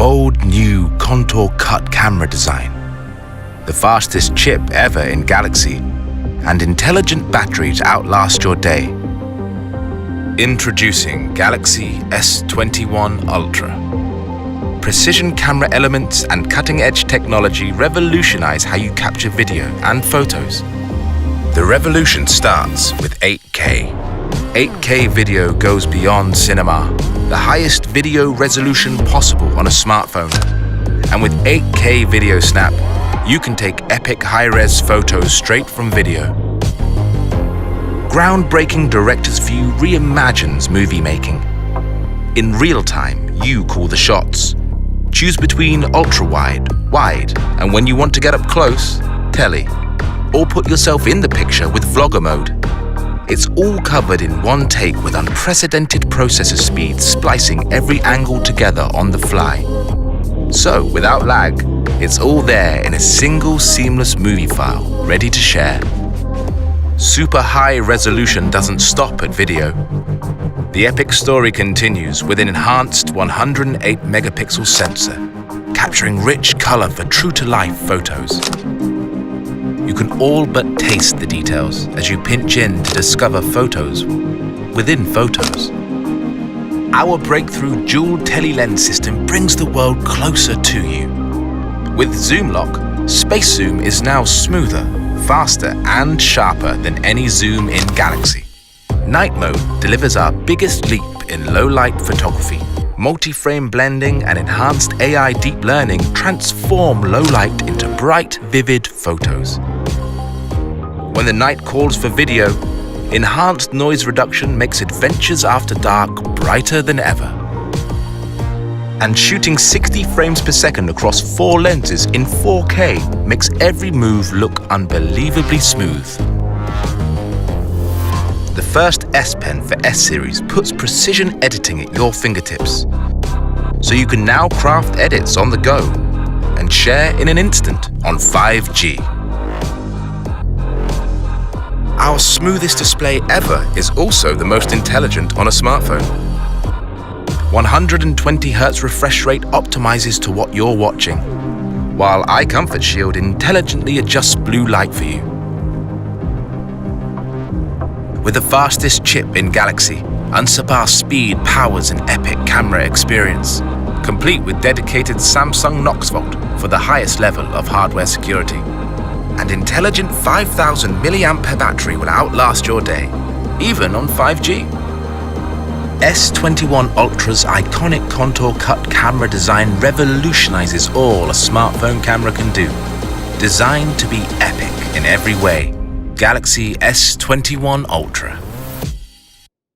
bold new contour cut camera design, the fastest chip ever in Galaxy, and intelligent battery to outlast your day. Introducing Galaxy S21 Ultra. Precision camera elements and cutting-edge technology revolutionize how you capture video and photos. The revolution starts with 8K. 8K video goes beyond cinema, the highest video resolution possible on a smartphone. And with 8K Video Snap, you can take epic high-res photos straight from video. Groundbreaking director's view reimagines movie making. In real time, you call the shots. Choose between ultra-wide, wide, and when you want to get up close, tele. Or put yourself in the picture with vlogger mode. It's all covered in one take with unprecedented processor speed, splicing every angle together on the fly. So, without lag, it's all there in a single seamless movie file, ready to share. Super high resolution doesn't stop at video. The epic story continues with an enhanced 108 megapixel sensor, capturing rich color for true-to-life photos. You can all but taste the details as you pinch in to discover photos within photos. Our breakthrough dual tele-lens system brings the world closer to you. With Zoom Lock, Space Zoom is now smoother, faster, and sharper than any zoom in Galaxy. Night Mode delivers our biggest leap in low-light photography. Multi-frame blending and enhanced AI deep learning transform low light into bright, vivid photos. When the night calls for video, enhanced noise reduction makes adventures after dark brighter than ever. And shooting 60 frames per second across 4 lenses in 4K makes every move look unbelievably smooth. The first S Pen for S Series puts precision editing at your fingertips, so you can now craft edits on the go and share in an instant on 5G. Our smoothest display ever is also the most intelligent on a smartphone. 120Hz refresh rate optimizes to what you're watching, while Eye Comfort Shield intelligently adjusts blue light for you. With the fastest chip in Galaxy, unsurpassed speed powers an epic camera experience, complete with dedicated Samsung Knox Vault for the highest level of hardware security. And intelligent 5000 mAh battery will outlast your day, even on 5G. S21 Ultra's iconic contour cut camera design revolutionizes all a smartphone camera can do. Designed to be epic in every way. Galaxy S21 Ultra.